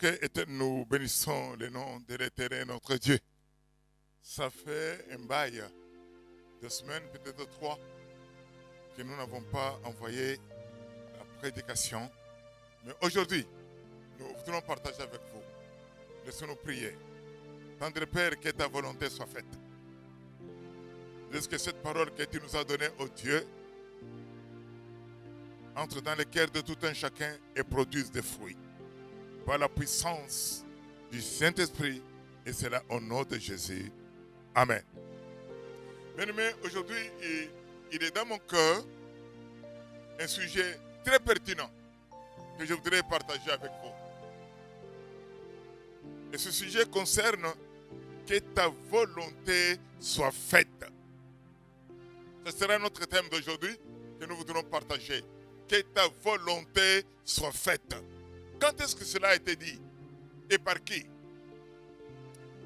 Ok, éternel, nous bénissons le nom de l'Éternel, notre Dieu. Ça fait un bail, 2 semaines, peut-être 3, que nous n'avons pas envoyé la prédication. Mais aujourd'hui, nous voudrons partager avec vous. Laissons-nous prier. Tendre Père, que ta volonté soit faite. Laisse que cette parole que tu nous as donnée, ô Dieu, entre dans le cœur de tout un chacun et produise des fruits. Par la puissance du Saint-Esprit, et c'est là au nom de Jésus. Amen. Bien-aimés, aujourd'hui, il est dans mon cœur un sujet très pertinent que je voudrais partager avec vous. Et ce sujet concerne que ta volonté soit faite. Ce sera notre thème d'aujourd'hui que nous voudrons partager. Que ta volonté soit faite. Quand est-ce que cela a été dit? Et par qui?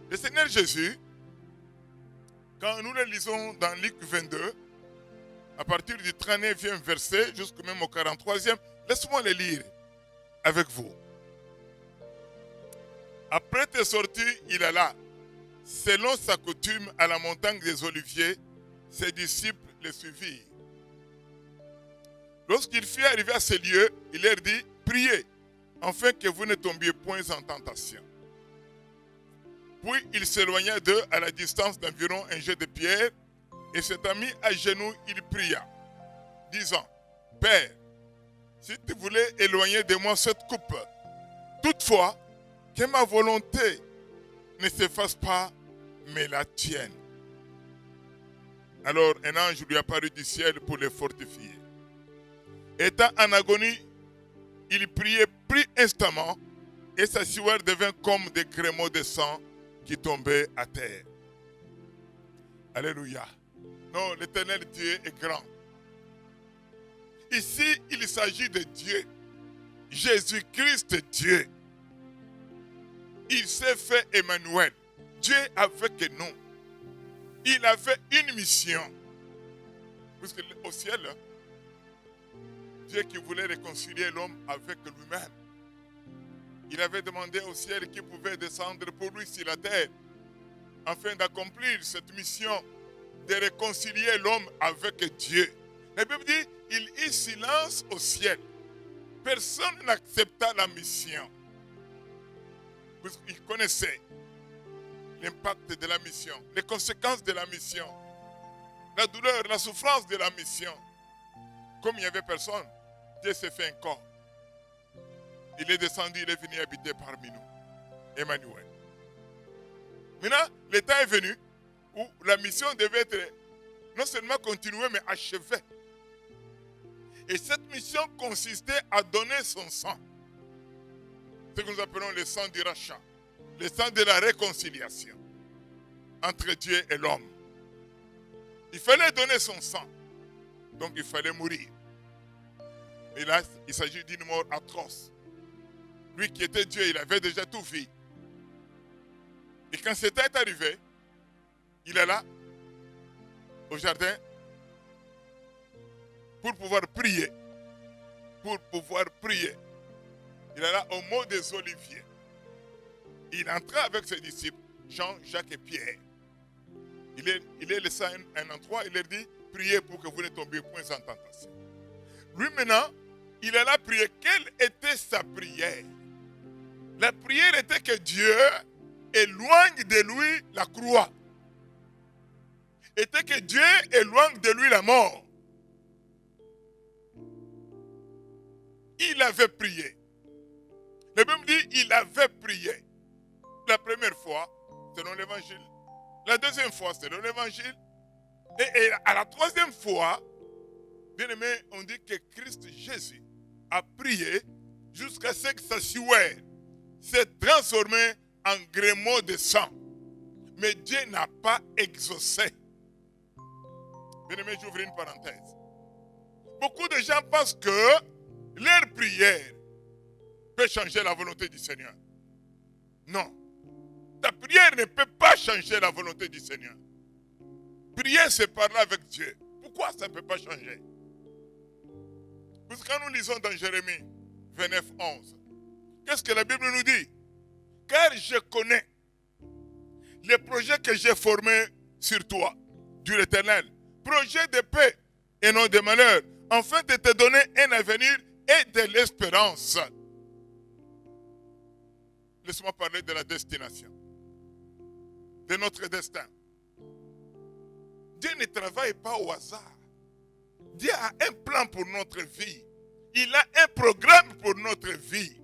Le Seigneur Jésus, quand nous le lisons dans Luc 22, à partir du 39e verset jusqu'au même au 43e, laisse-moi le lire avec vous. Après être sorti, il alla, selon sa coutume, à la montagne des Oliviers. Ses disciples le suivirent. Lorsqu'il fut arrivé à ce lieu, il leur dit, priez, afin que vous ne tombiez point en tentation. Puis il s'éloigna d'eux à la distance d'environ un jet de pierre, et s'étant mis à genoux, il pria, disant, Père, si tu voulais éloigner de moi cette coupe, toutefois, que ma volonté ne se fasse pas, mais la tienne. Alors un ange lui apparut du ciel pour le fortifier. Étant en agonie, il priait, prit instamment, et sa sueur devint comme des crémeaux de sang qui tombaient à terre. Alléluia. Non, l'Éternel Dieu est grand. Ici, il s'agit de Dieu. Jésus-Christ Dieu. Il s'est fait Emmanuel. Dieu avec nous. Il avait une mission. Puisque au ciel, Dieu qui voulait réconcilier l'homme avec lui-même. Il avait demandé au ciel qui pouvait descendre pour lui sur la terre afin d'accomplir cette mission de réconcilier l'homme avec Dieu. La Bible dit, il eut silence au ciel. Personne n'accepta la mission. Puisqu'il connaissait l'impact de la mission, les conséquences de la mission, la douleur, la souffrance de la mission. Comme il n'y avait personne, Dieu s'est fait un corps. Il est descendu, il est venu habiter parmi nous. Emmanuel. Maintenant, le temps est venu où la mission devait être non seulement continuée, mais achevée. Et cette mission consistait à donner son sang. Ce que nous appelons le sang du rachat. Le sang de la réconciliation entre Dieu et l'homme. Il fallait donner son sang. Donc il fallait mourir. Et là, il s'agit d'une mort atroce. Lui qui était Dieu, il avait déjà tout vu. Et quand c'était arrivé, il est là, au jardin, pour pouvoir prier. Pour pouvoir prier. Il est là au mont des Oliviers. Il entra avec ses disciples, Jean, Jacques et Pierre. Il est laissé un endroit, il leur dit, priez pour que vous ne tombiez point en tentation. Lui maintenant, il est là prier. Quelle était sa prière? La prière était que Dieu éloigne de lui la croix. Était que Dieu éloigne de lui la mort. Il avait prié. La Bible dit, il avait prié. La première fois, selon l'évangile. La deuxième fois, selon l'évangile. Et à la troisième fois, bien aimé, on dit que Christ Jésus a prié jusqu'à ce que sa sueur s'est transformée en grémeaux de sang. Mais Dieu n'a pas exaucé. Bien aimé, j'ouvre une parenthèse. Beaucoup de gens pensent que leur prière peut changer la volonté du Seigneur. Non. Ta prière ne peut pas changer la volonté du Seigneur. Prier, c'est parler avec Dieu. Pourquoi ça ne peut pas changer? Parce que quand nous lisons dans Jérémie 29, 11, qu'est-ce que la Bible nous dit? car je connais les projets que j'ai formés sur toi, dit l'Éternel, projets de paix et non de malheur, afin de te donner un avenir et de l'espérance. Laisse-moi parler de la destination, de notre destin. Dieu ne travaille pas au hasard. Dieu a un plan pour notre vie. Il a un programme pour notre vie.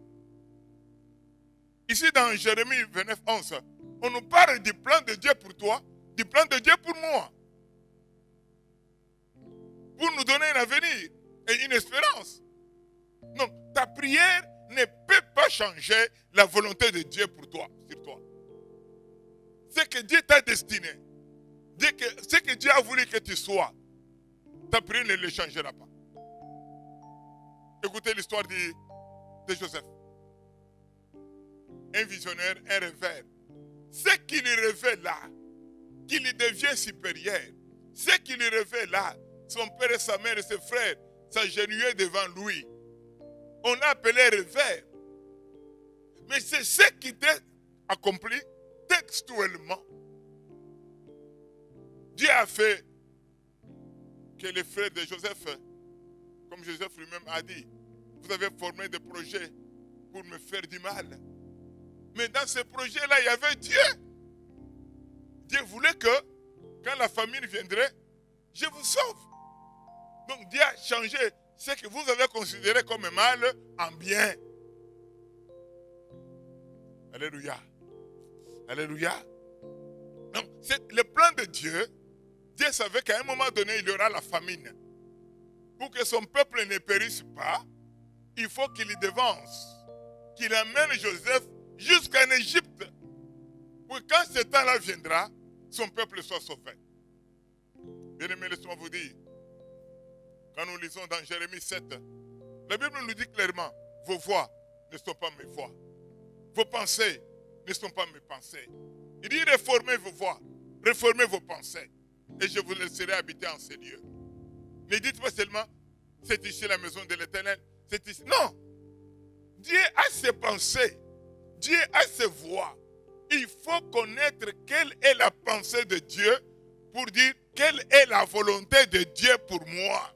Ici dans Jérémie 29, 11, on nous parle du plan de Dieu pour toi, du plan de Dieu pour moi. Pour nous donner un avenir et une espérance. Donc, ta prière ne peut pas changer la volonté de Dieu pour toi, sur toi. Ce que Dieu t'a destiné, ce que Dieu a voulu que tu sois, ta prière ne le changera pas. Écoutez l'histoire de Joseph. Un visionnaire, un rêveur. Ce qu'il rêvait là, qu'il devient supérieur, ce qu'il rêvait là, son père et sa mère et ses frères s'agenouillaient devant lui. On l'a appelé rêveur. Mais c'est ce qui était accompli textuellement. Dieu a fait que les frères de Joseph, comme Joseph lui-même a dit, vous avez formé des projets pour me faire du mal. Mais dans ces projets-là, il y avait Dieu. Dieu voulait que, quand la famine viendrait, je vous sauve. Donc Dieu a changé ce que vous avez considéré comme mal en bien. Alléluia. Alléluia. Donc, c'est le plan de Dieu. Dieu savait qu'à un moment donné, il y aura la famine. Pour que son peuple ne périsse pas, il faut qu'il y devance, qu'il amène Joseph jusqu'en Égypte. Pour que quand ce temps-là viendra, son peuple soit sauvé. Bien-aimés, laissez-moi vous dire, quand nous lisons dans Jérémie 7, la Bible nous dit clairement, vos voix ne sont pas mes voix. Vos pensées ne sont pas mes pensées. Il dit, réformez vos voix, réformez vos pensées, et je vous laisserai habiter en ces lieux. Ne dites pas seulement, c'est ici la maison de l'Éternel, c'est ici. Non! Dieu a ses pensées, Dieu a ses voix. Il faut connaître quelle est la pensée de Dieu pour dire quelle est la volonté de Dieu pour moi.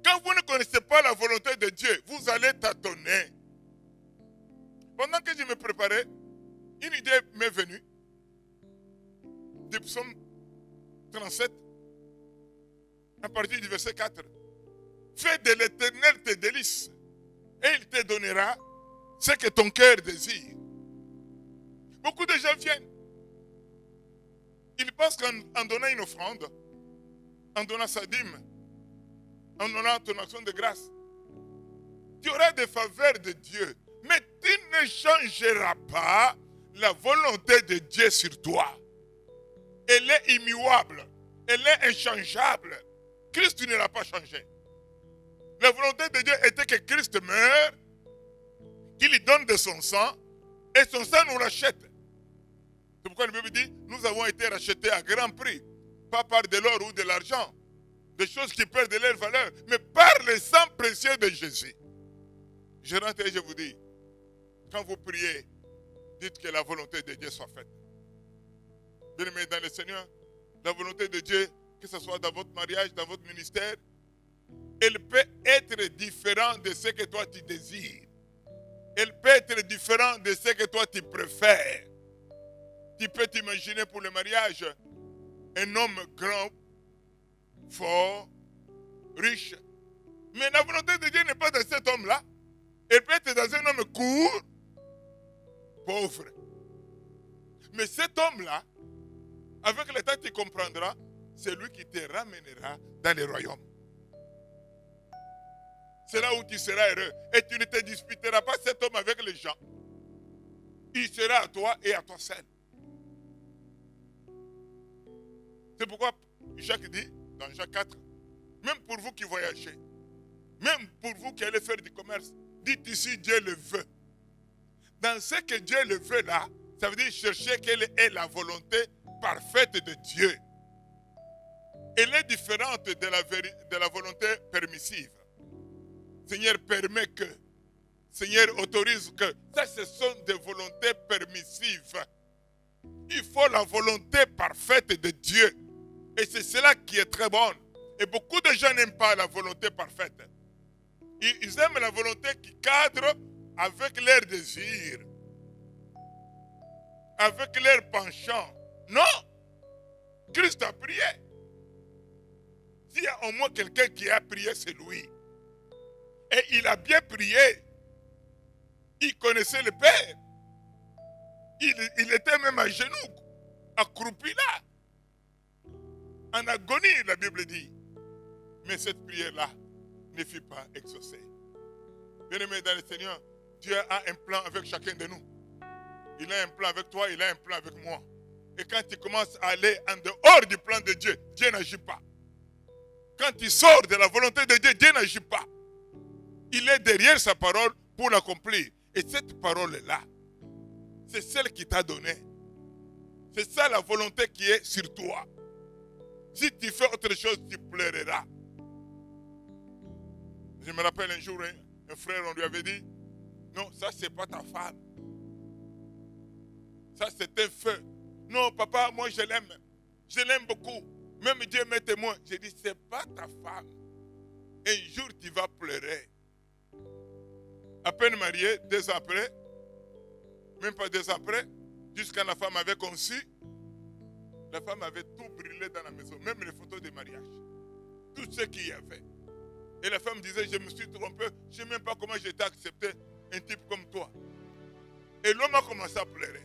Quand vous ne connaissez pas la volonté de Dieu, vous allez tâtonner. Pendant que je me préparais, une idée m'est venue. Du psaume 37, à partir du verset 4. Fais de l'Éternel tes délices, et il te donnera ce que ton cœur désire. Beaucoup de gens viennent. Ils pensent qu'en donnant une offrande, en donnant sa dîme, en donnant ton action de grâce, tu auras des faveurs de Dieu. Mais tu ne changeras pas la volonté de Dieu sur toi. Elle est immuable. Elle est inchangeable. Christ ne l'a pas changé. La volonté de Dieu était que Christ meure, qu'il lui donne de son sang, et son sang nous rachète. C'est pourquoi la Bible dit, nous avons été rachetés à grand prix, pas par de l'or ou de l'argent, des choses qui perdent de leur valeur, mais par le sang précieux de Jésus. Je rentre et je vous dis, quand vous priez, dites que la volonté de Dieu soit faite. Bien-aimés dans le Seigneur, la volonté de Dieu, que ce soit dans votre mariage, dans votre ministère, elle peut être différente de ce que toi tu désires. Elle peut être différente de ce que toi tu préfères. Tu peux t'imaginer pour le mariage un homme grand, fort, riche. Mais la volonté de Dieu n'est pas dans cet homme-là. Elle peut être dans un homme court, pauvre. Mais cet homme-là, avec le temps tu comprendras, c'est lui qui te ramènera dans le royaume. C'est là où tu seras heureux. Et tu ne te disputeras pas cet homme avec les gens. Il sera à toi et à toi seul. C'est pourquoi Jacques dit, dans Jacques 4, même pour vous qui voyagez, même pour vous qui allez faire du commerce, dites ici Dieu le veut. Dans ce que Dieu le veut là, ça veut dire chercher quelle est la volonté parfaite de Dieu. Elle est différente de la volonté permissive. Seigneur, permet que Seigneur autorise que ça, ce sont des volontés permissives. Il faut la volonté parfaite de Dieu. Et c'est cela qui est très bon. Et beaucoup de gens n'aiment pas la volonté parfaite. Ils aiment la volonté qui cadre avec leurs désirs, avec leurs penchants. Non! Christ a prié. S'il y a au moins quelqu'un qui a prié, c'est lui. Et il a bien prié. Il connaissait le Père. Il était même à genoux, accroupi là. En agonie, la Bible dit. Mais cette prière-là ne fut pas exaucée. Bien-aimés dans le Seigneur, Dieu a un plan avec chacun de nous. Il a un plan avec toi, il a un plan avec moi. Et quand tu commences à aller en dehors du plan de Dieu, Dieu n'agit pas. Quand tu sors de la volonté de Dieu, Dieu n'agit pas. Il est derrière sa parole pour l'accomplir. Et cette parole-là, c'est celle qu'il t'a donnée. C'est ça la volonté qui est sur toi. Si tu fais autre chose, tu pleureras. Je me rappelle un jour, un frère, on lui avait dit, non, ça c'est pas ta femme. Ça c'est un feu. Non, papa, moi je l'aime. Je l'aime beaucoup. Même Dieu m'est témoin. J'ai dit, c'est pas ta femme. Un jour tu vas pleurer. À peine marié, 2 ans après, même pas 2 ans après, jusqu'à la femme avait conçu, la femme avait tout brûlé dans la maison, même les photos de mariage. Tout ce qu'il y avait. Et la femme disait, je me suis trompé, je ne sais même pas comment j'ai été accepté, un type comme toi. Et l'homme a commencé à pleurer.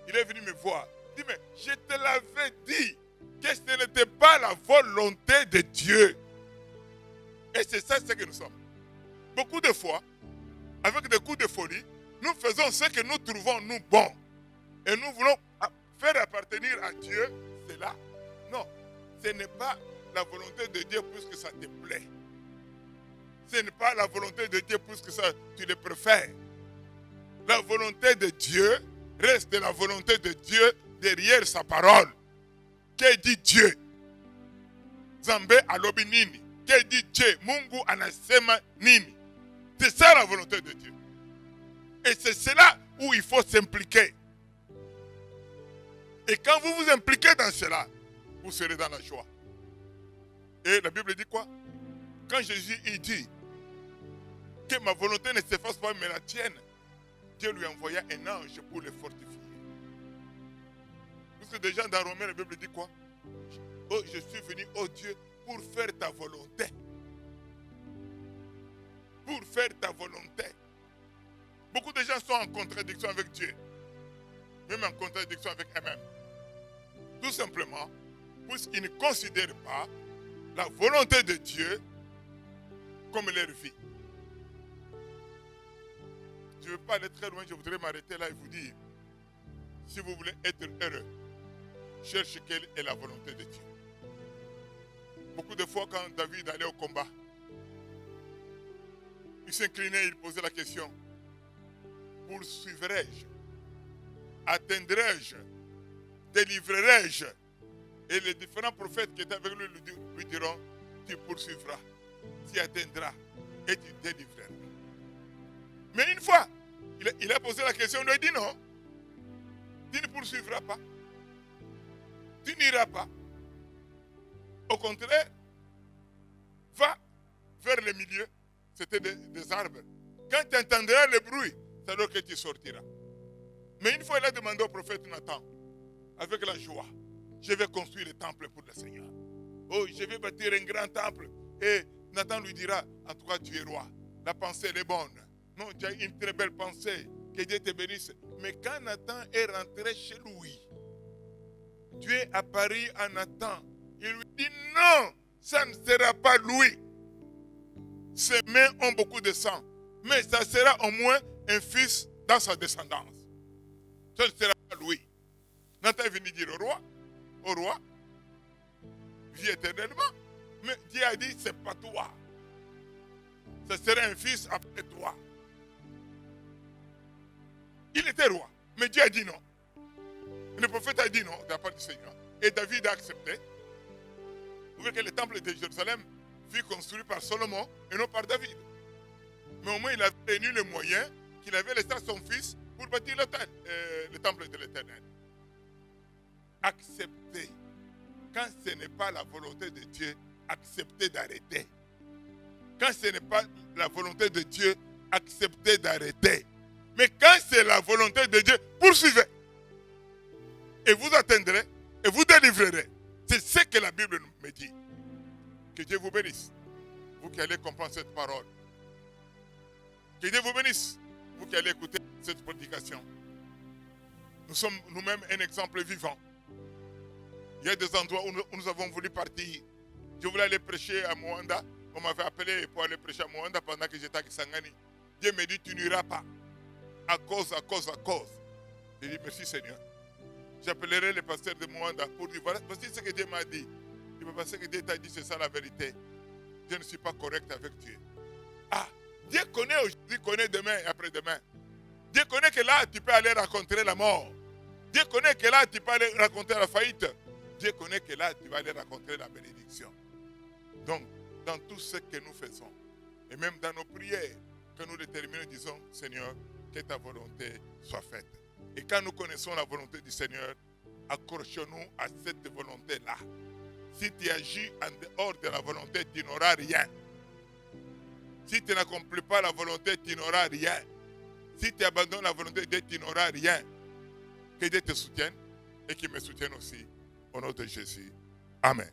Il est venu me voir. Il dit, mais je te l'avais dit que ce n'était pas la volonté de Dieu. Et c'est ça ce que nous sommes. Beaucoup de fois, avec des coups de folie, nous faisons ce que nous trouvons nous bons. Et nous voulons faire appartenir à Dieu cela. Non, ce n'est pas la volonté de Dieu puisque ça te plaît. Ce n'est pas la volonté de Dieu puisque ça, tu le préfères. La volonté de Dieu reste la volonté de Dieu derrière sa parole. Que dit Dieu? Zambé alobi nini. Que dit Dieu? Mungu anasema nini. C'est ça la volonté de Dieu. Et c'est cela où il faut s'impliquer. Et quand vous vous impliquez dans cela, vous serez dans la joie. Et la Bible dit quoi? Quand Jésus il dit que ma volonté ne s'efface pas mais la tienne, Dieu lui envoya un ange pour le fortifier. Parce que déjà dans Romains, la Bible dit quoi? Oh, je suis venu, oh Dieu, pour faire ta volonté. Pour faire ta volonté. Beaucoup de gens sont en contradiction avec Dieu. Même en contradiction avec eux-mêmes. Tout simplement, puisqu'ils ne considèrent pas la volonté de Dieu comme leur vie. Je ne veux pas aller très loin, je voudrais m'arrêter là et vous dire, si vous voulez être heureux, cherchez quelle est la volonté de Dieu. Beaucoup de fois quand David allait au combat, il s'inclinait, il posait la question, poursuivrai-je? Atteindrai-je? Délivrerai-je? Et les différents prophètes qui étaient avec lui lui diront, tu poursuivras, tu atteindras et tu délivreras. Mais une fois, il a posé la question, il lui a dit non, tu ne poursuivras pas, tu n'iras pas. Au contraire, va vers le milieu, c'était des arbres. Quand tu entendras le bruit, c'est alors que tu sortiras. Mais une fois, il a demandé au prophète Nathan, avec la joie, je vais construire le temple pour le Seigneur. Oh, je vais bâtir un grand temple. Et Nathan lui dira, en tout cas, tu es roi. La pensée, elle est bonne. Non, tu as une très belle pensée. Que Dieu te bénisse. Mais quand Nathan est rentré chez lui, Dieu est apparu à Nathan. Il lui dit, non, ça ne sera pas lui. Ses mains ont beaucoup de sang. Mais ça sera au moins un fils dans sa descendance. Ça ne sera pas lui. Nathan est venu dire au roi, vis éternellement. Mais Dieu a dit, c'est pas toi. Ce sera un fils après toi. Il était roi, mais Dieu a dit non. Le prophète a dit non de la part du Seigneur. Et David a accepté. Vous voyez que le temple de Jérusalem fut construit par Salomon et non par David. Mais au moins, il a tenu le moyen qu'il avait laissé à son fils pour bâtir l'autel, le temple de l'Éternel. Acceptez. Quand ce n'est pas la volonté de Dieu, acceptez d'arrêter. Quand ce n'est pas la volonté de Dieu, acceptez d'arrêter. Mais quand c'est la volonté de Dieu, poursuivez. Et vous atteindrez et vous délivrerez. C'est ce que la Bible me dit. Que Dieu vous bénisse. Vous qui allez comprendre cette parole. Que Dieu vous bénisse. Vous qui allez écouter cette prédication. Nous sommes nous-mêmes un exemple vivant. Il y a des endroits où nous avons voulu partir. Je voulais aller prêcher à Moanda. On m'avait appelé pour aller prêcher à Moanda pendant que j'étais à Kisangani. Dieu me dit, tu n'iras pas. À cause. J'ai dit, merci Seigneur. J'appellerai le pasteur de Moanda pour dire, voilà, voici ce que Dieu m'a dit. Il m'a pensé que Dieu t'a dit, c'est ça la vérité. Je ne suis pas correct avec Dieu. Ah, Dieu connaît aujourd'hui, connaît demain et après-demain. Dieu connaît que là, tu peux aller rencontrer la mort. Dieu connaît que là, tu peux aller rencontrer la faillite. Dieu connaît que là, tu vas aller rencontrer la bénédiction. Donc, dans tout ce que nous faisons, et même dans nos prières, quand nous déterminons, disons, Seigneur, que ta volonté soit faite. Et quand nous connaissons la volonté du Seigneur, accrochons-nous à cette volonté-là. Si tu agis en dehors de la volonté, tu n'auras rien. Si tu n'accomplis pas la volonté, tu n'auras rien. Si tu abandonnes la volonté de Dieu, tu n'auras rien. Que Dieu te soutienne et qu'il me soutienne aussi. Au nom de Jésus. Amen.